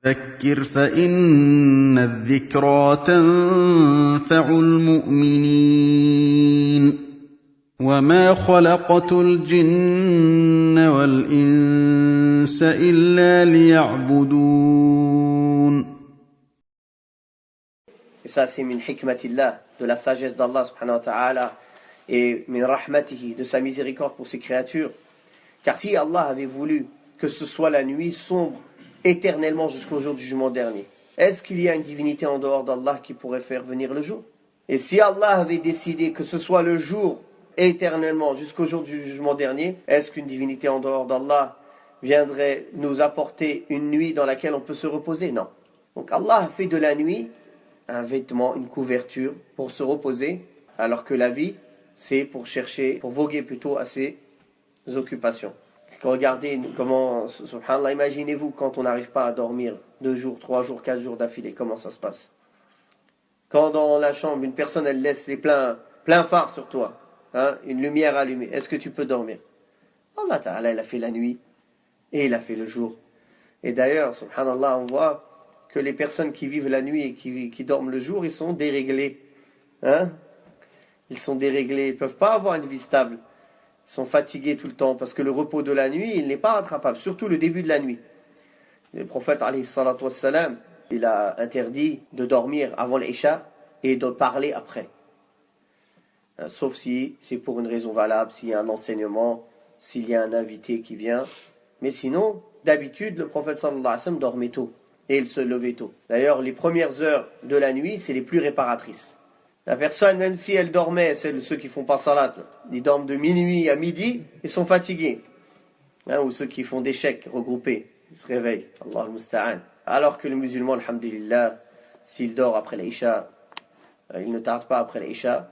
فَذَكِّرْ فَإِنَّ الذِّكْرَىٰ تَنفَعُ الْمُؤْمِنِينَ وَمَا خَلَقْتُ الْجِنَّ وَالْإِنسَ إِلَّا لِيَعْبُدُونِ. Et ça, c'est min hikmatillah, de la sagesse d'Allah subhanahu wa ta'ala, et min rahmatihi, de sa miséricorde pour ses créatures. Car si Allah avait voulu que ce soit la nuit sombre éternellement jusqu'au jour du jugement dernier, est-ce qu'il y a une divinité en dehors d'Allah qui pourrait faire venir le jour? Et si Allah avait décidé que ce soit le jour éternellement jusqu'au jour du jugement dernier, est-ce qu'une divinité en dehors d'Allah viendrait nous apporter une nuit dans laquelle on peut se reposer? Non. Donc Allah a fait de la nuit un vêtement, une couverture pour se reposer, alors que la vie, c'est pour chercher, pour voguer plutôt à ses occupations. Regardez comment, subhanallah, imaginez-vous quand on n'arrive pas à dormir 2 jours, 3 jours, 4 jours d'affilée, comment ça se passe? Quand dans la chambre, une personne, elle laisse les plein phare sur toi, une lumière allumée, est-ce que tu peux dormir? Allah Ta'ala, il a fait la nuit et il a fait le jour. Et d'ailleurs, subhanallah, on voit que les personnes qui vivent la nuit et qui dorment le jour, ils sont déréglés. Ils sont déréglés, ils ne peuvent pas avoir une vie stable. Ils sont fatigués tout le temps, parce que le repos de la nuit, il n'est pas rattrapable, surtout le début de la nuit. Le prophète, alayhi salatu wassalam, il a interdit de dormir avant l'Isha et de parler après. Sauf si c'est pour une raison valable, s'il y a un enseignement, s'il y a un invité qui vient. Mais sinon, d'habitude, le prophète sallallahu alayhi wa sallam dormait tôt. Et il se levait tôt. D'ailleurs, les premières heures de la nuit, c'est les plus réparatrices. La personne, même si elle dormait, ceux qui font pas salat, ils dorment de minuit à midi, ils sont fatigués. Ou ceux qui font des chèques regroupés, ils se réveillent. Allah musta'an. Alors que le musulman, alhamdulillah, s'il dort après l'Isha, il ne tarde pas après l'Isha,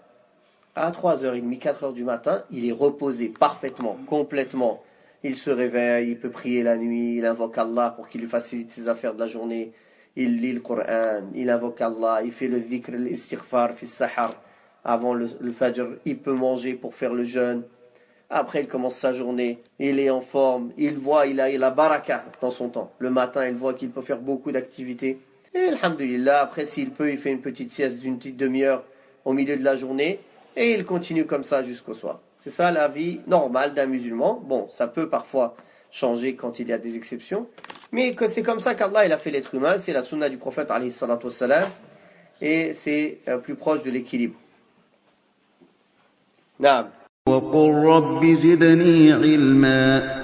à 3h30, 4h du matin, il est reposé parfaitement, complètement. Il se réveille, il peut prier la nuit, il invoque Allah pour qu'il lui facilite ses affaires de la journée. Il lit le Coran, il invoque Allah, il fait le dhikr, l'istighfar, fi sahar. Avant le fajr, il peut manger pour faire le jeûne. Après, il commence sa journée, il est en forme, il voit, il a baraka dans son temps. Le matin, il voit qu'il peut faire beaucoup d'activités. Et alhamdulillah, après, s'il peut, il fait une petite sieste d'une petite demi-heure au milieu de la journée. Et il continue comme ça jusqu'au soir. C'est ça la vie normale d'un musulman. Bon, ça peut parfois changer quand il y a des exceptions. Mais que c'est comme ça qu'Allah il a fait l'être humain. C'est la sunna du prophète alayhi salatu wassalam. Et c'est plus proche de l'équilibre. Naam. وَقُلْ رَبِّ زِدْنِي عِلْمًا